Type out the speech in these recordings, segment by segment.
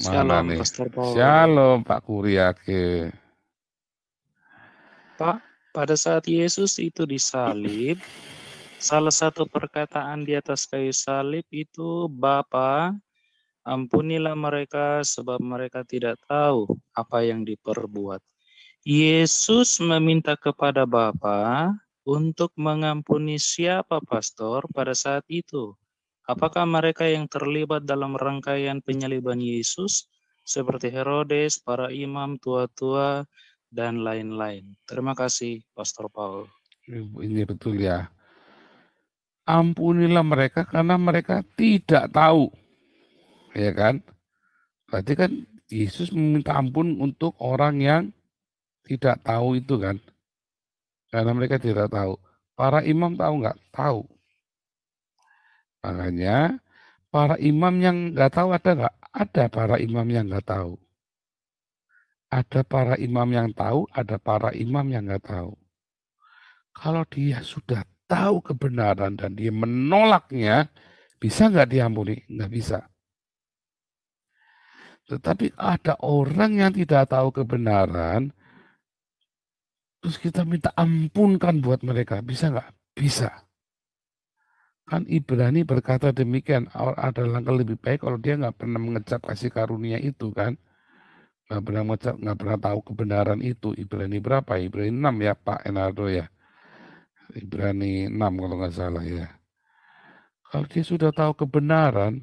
Mana Shalom, nih? Pastor Paul. Shalom Pak Kuryake. Pak, pada saat Yesus itu disalib, salah satu perkataan di atas kayu salib itu, Bapa, ampunilah mereka sebab mereka tidak tahu apa yang diperbuat. Yesus meminta kepada Bapa untuk mengampuni siapa, Pastor, pada saat itu? Apakah mereka yang terlibat dalam rangkaian penyaliban Yesus, seperti Herodes, para imam, tua-tua, dan lain-lain? Terima kasih, Pastor Paul. Ini betul ya. Ampunilah mereka karena mereka tidak tahu, ya kan? Berarti kan Yesus meminta ampun untuk orang yang tidak tahu itu kan? Karena mereka tidak tahu. Para imam tahu nggak? Tahu. Makanya para imam yang nggak tahu ada nggak? Ada para imam yang nggak tahu. Ada para imam yang tahu, ada para imam yang nggak tahu. Kalau dia sudah tahu kebenaran dan dia menolaknya, bisa nggak diampuni? Nggak bisa. Tetapi ada orang yang tidak tahu kebenaran, terus kita minta ampunkan buat mereka. Bisa nggak? Bisa. Kan Ibrani berkata demikian, ada langkah lebih baik kalau dia nggak pernah mengecap kasih karunia itu kan. Nggak pernah mengecap, nggak pernah tahu kebenaran itu. Ibrani berapa? Ibrani 6 ya Pak Enardo ya. Ibrani 6 kalau nggak salah ya. Kalau dia sudah tahu kebenaran,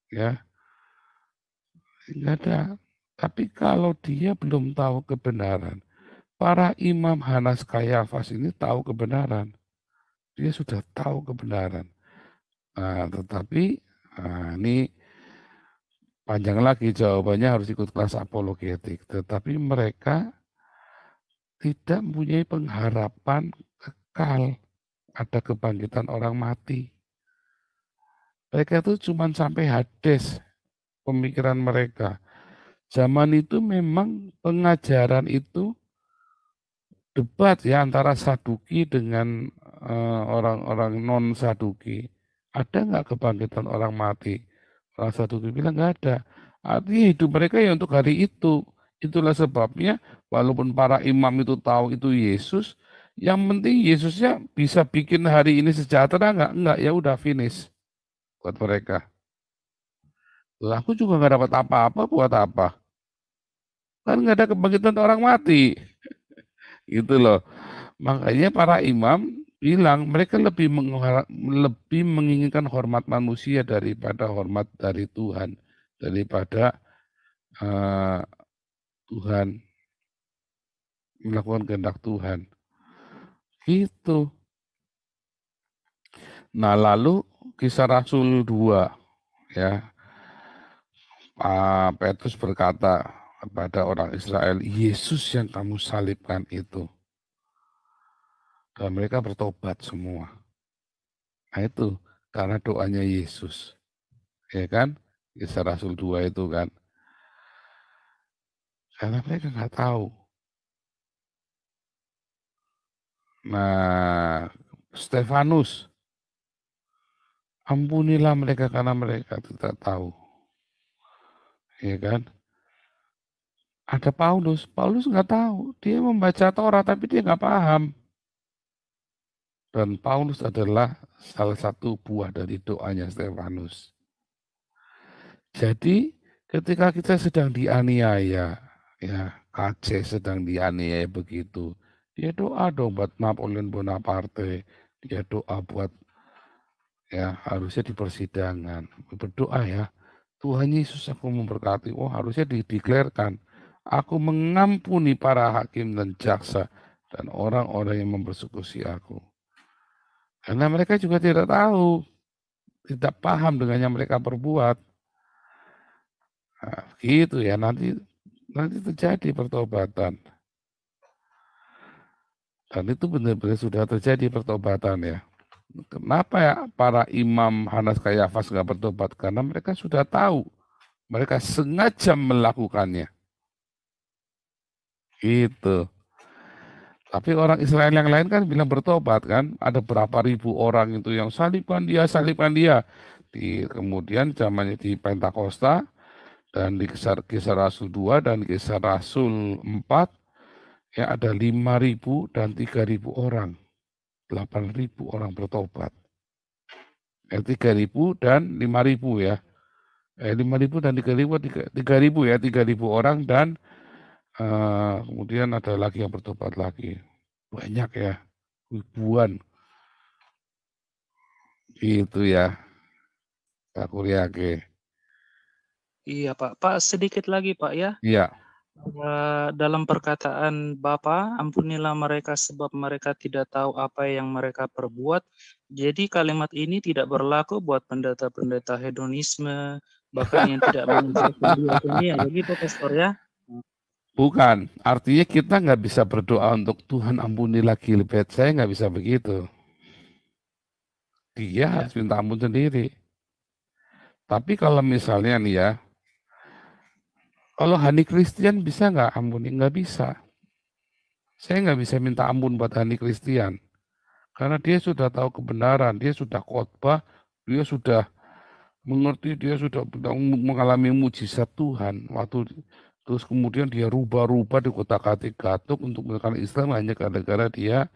ya nggak ada. Tapi kalau dia belum tahu kebenaran, para imam Hanas Kayafas ini tahu kebenaran. Dia sudah tahu kebenaran. Nah, tetapi ini panjang lagi jawabannya harus ikut kelas apologetik. Tetapi mereka tidak mempunyai pengharapan kekal ada kebangkitan orang mati. Mereka itu cuma sampai Hades pemikiran mereka. Zaman itu memang pengajaran itu debat ya antara Saduki dengan orang-orang non Saduki. Ada nggak kebangkitan orang mati? Orang Saduki bilang nggak ada. Artinya hidup mereka ya untuk hari itu. Itulah sebabnya walaupun para imam itu tahu itu Yesus, yang penting Yesusnya bisa bikin hari ini sejahtera nggak? Nggak, ya udah finish buat mereka. Lah, aku juga nggak dapat apa-apa buat apa? Kan nggak ada kebangkitan orang mati. Gitu loh. Makanya para imam bilang mereka lebih menginginkan hormat manusia daripada hormat dari Tuhan, daripada uh, Tuhan melakukan kehendak Tuhan. Gitu. Nah, lalu kisah Rasul 2 ya. Petrus berkata kepada orang Israel, Yesus yang kamu salibkan itu. Dan mereka bertobat semua. Nah itu karena doanya Yesus. Ya kan? Kisah Rasul 2 itu kan. Karena mereka nggak tahu. Nah, Stefanus, ampunilah mereka karena mereka tidak tahu. Ya kan? Ada Paulus, Paulus nggak tahu. Dia membaca Torah tapi dia nggak paham. Dan Paulus adalah salah satu buah dari doanya Stefanus. Jadi ketika kita sedang dianiaya, ya KC sedang dianiaya begitu, dia doa dong buat Napoleon Bonaparte, dia doa buat ya harusnya di persidangan berdoa ya Tuhan Yesus aku memberkati. Oh harusnya dideklarkan aku mengampuni para hakim dan jaksa dan orang-orang yang mempersekusi aku. Karena mereka juga tidak tahu, tidak paham dengan yang mereka perbuat. Nah, gitu ya nanti nanti terjadi pertobatan. Dan itu benar-benar sudah terjadi pertobatan ya. Kenapa ya para imam Hanas Kayafas nggak bertobat? Karena mereka sudah tahu. Mereka sengaja melakukannya. Gitu. Tapi orang Israel yang lain kan bilang bertobat kan. Ada berapa ribu orang itu yang salibkan dia, salibkan dia. Kemudian zamannya di Pentakosta, Dan di kisah Rasul 2 dan kisah Rasul 4 ya ada 5.000 dan 3.000 orang. 8.000 orang bertobat. 3.000 dan 5.000 ya. 5.000 dan 3.000 ya, 3.000 orang dan kemudian ada lagi yang bertobat lagi. Banyak ya, ribuan. Gitu ya, Pak Kuryake. Iya Pak. Pak, sedikit lagi Pak ya. Iya. Dalam perkataan Bapa, ampunilah mereka sebab mereka tidak tahu apa yang mereka perbuat. Jadi kalimat ini tidak berlaku buat pendeta-pendeta hedonisme, bahkan yang tidak mengucapkan diakonia. Begitu Pastor ya? Bukan, artinya kita nggak bisa berdoa untuk Tuhan ampunilah Gilbert. Saya nggak bisa begitu. Dia Ya. harus minta ampun sendiri. Tapi kalau misalnya nih ya, kalau Hani Christian bisa nggak ampuni? Nggak bisa. Saya nggak bisa minta ampun buat Hani Christian. Karena dia sudah tahu kebenaran, dia sudah khotbah, dia sudah mengerti, dia sudah mengalami mujizat Tuhan. Terus kemudian dia rubah-rubah di kotak-katik gatuk untuk menekan Islam hanya gara-gara dia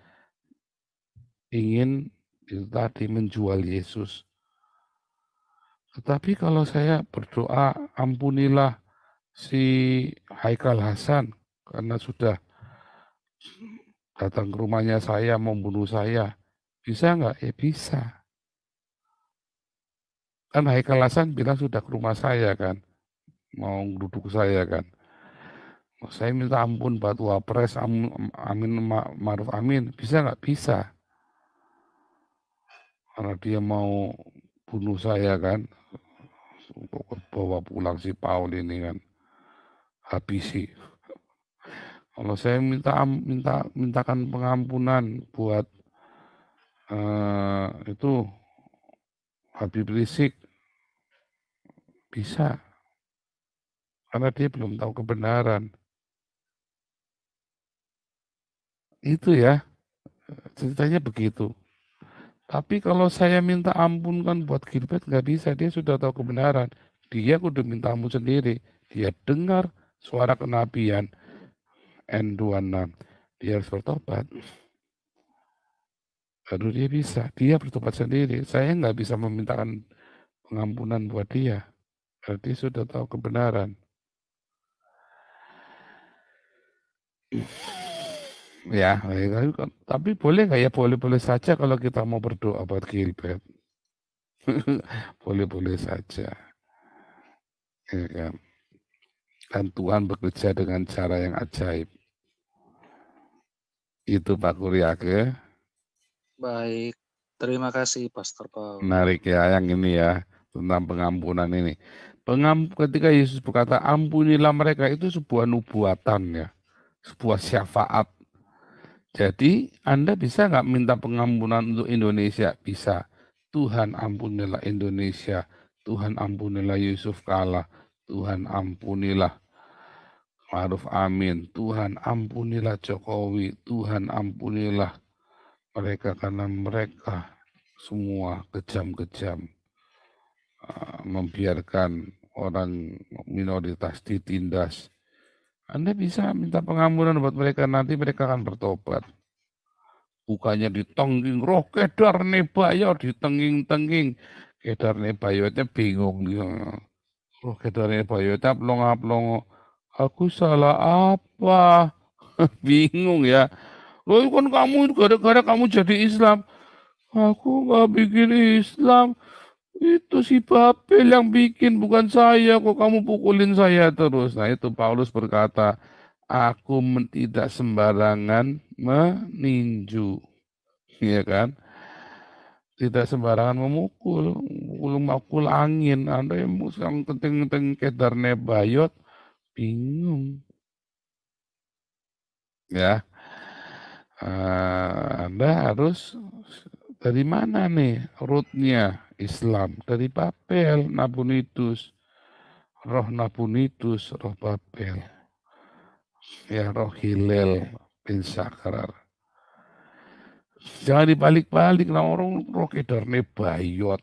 ingin itu tadi menjual Yesus. Tetapi kalau saya berdoa, ampunilah si Haikal Hasan karena sudah datang ke rumahnya saya, membunuh saya. Bisa nggak? Ya bisa. Kan Haikal Hasan bilang sudah ke rumah saya kan, mau duduk saya kan. Saya minta ampun buat Wapres Amin Ma'ruf Amin. Bisa nggak? Bisa. Karena dia mau bunuh saya kan, untuk bawa pulang si Paul ini kan, habisi. Kalau saya mintakan pengampunan buat itu Habib Rizik, bisa. Karena dia belum tahu kebenaran. Itu ya, ceritanya begitu. Tapi kalau saya minta ampun kan buat Gilbert nggak bisa, dia sudah tahu kebenaran. Dia kudu minta ampun sendiri. Dia dengar suara kenabian N26. Dia harus bertobat. Baru dia bisa. Dia bertobat sendiri. Saya nggak bisa memintakan pengampunan buat dia. Karena dia sudah tahu kebenaran. Ya, tapi boleh nggak ya? Boleh-boleh saja kalau kita mau berdoa buat Gilbert. Boleh-boleh saja. Ya kan? Dan Tuhan bekerja dengan cara yang ajaib. Itu Pak Kuryake. Baik. Terima kasih Pastor Paul. Menarik ya yang ini ya, tentang pengampunan ini. Ketika Yesus berkata, ampunilah mereka, itu sebuah nubuatan ya. Sebuah syafaat. Jadi Anda bisa nggak minta pengampunan untuk Indonesia? Bisa. Tuhan ampunilah Indonesia. Tuhan ampunilah Yusuf Kala. Tuhan ampunilah Ma'ruf Amin. Tuhan ampunilah Jokowi. Tuhan ampunilah mereka karena mereka semua kejam-kejam. Membiarkan orang minoritas ditindas. Anda bisa minta pengampunan buat mereka, nanti mereka akan bertobat. Bukannya ditengking, roh kedar nebayo, ditengking-tengking. Kedar nebayotnya bingung dia. Roh kedar nebayotnya plong-plong. Aku salah apa? Bingung ya. Loh kan kamu gara-gara kamu jadi Islam. Aku nggak bikin Islam. Itu si Babel yang bikin, bukan saya. Kok kamu pukulin saya terus? Nah itu Paulus berkata, aku tidak sembarangan meninju. Iya kan? Tidak sembarangan memukul angin. Anda yang musang keteng-keteng kedar nebayot, bingung. Ya, Anda harus dari mana nih rootnya Islam? Dari Babel, Nabonidus. Roh Nabonidus, roh Babel, ya roh Hillel bin Sakrar. Jangan dibalik-balik, nah orang roh kedar nebayot.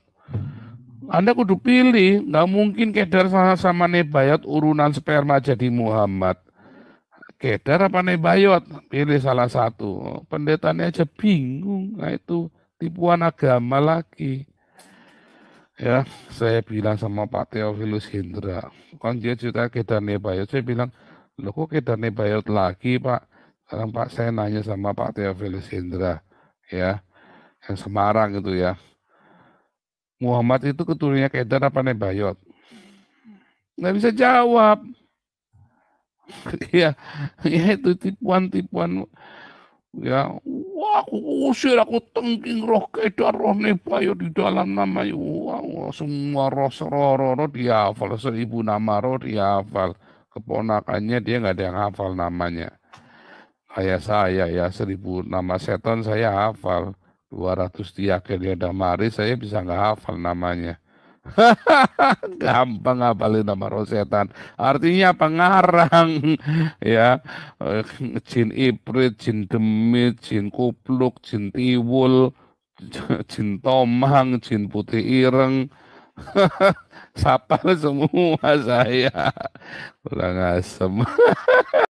Anda kudu pilih, nggak mungkin Kedar sama Nebayot urunan sperma jadi Muhammad. Kedar apa Nebayot? Pilih salah satu. Pendetanya aja bingung. Nah itu tipuan agama lagi. Ya, saya bilang sama Pak Theophilus Hendra, kan dia cerita Kedar Nebayot. Saya bilang, loh kok Kedar Nebayot lagi Pak? Sekarang Pak saya nanya sama Pak Theophilus Hendra, ya, yang Semarang gitu ya. Muhammad itu keturunannya Kedar apa Nebayot? Nggak bisa jawab. Ya, ya itu tipuan-tipuan. Ya, wah aku usir, aku tengking roh Kedar, roh Nebayot di dalam nama. Wah, semua roh dihafal, 1000 nama roh dihafal. Keponakannya dia nggak ada yang hafal namanya. Kayak saya ya, 1000 nama setan saya hafal. 200 tiakel dia udah mari, saya bisa nggak hafal namanya. Gampang ngapalin nama roh setan. Artinya pengarang ya. Eh, Jin ibrit, jin demit, jin kupluk, jin tiwul, jin tomang, jin putih ireng. Sapal semua saya. Ulang asem.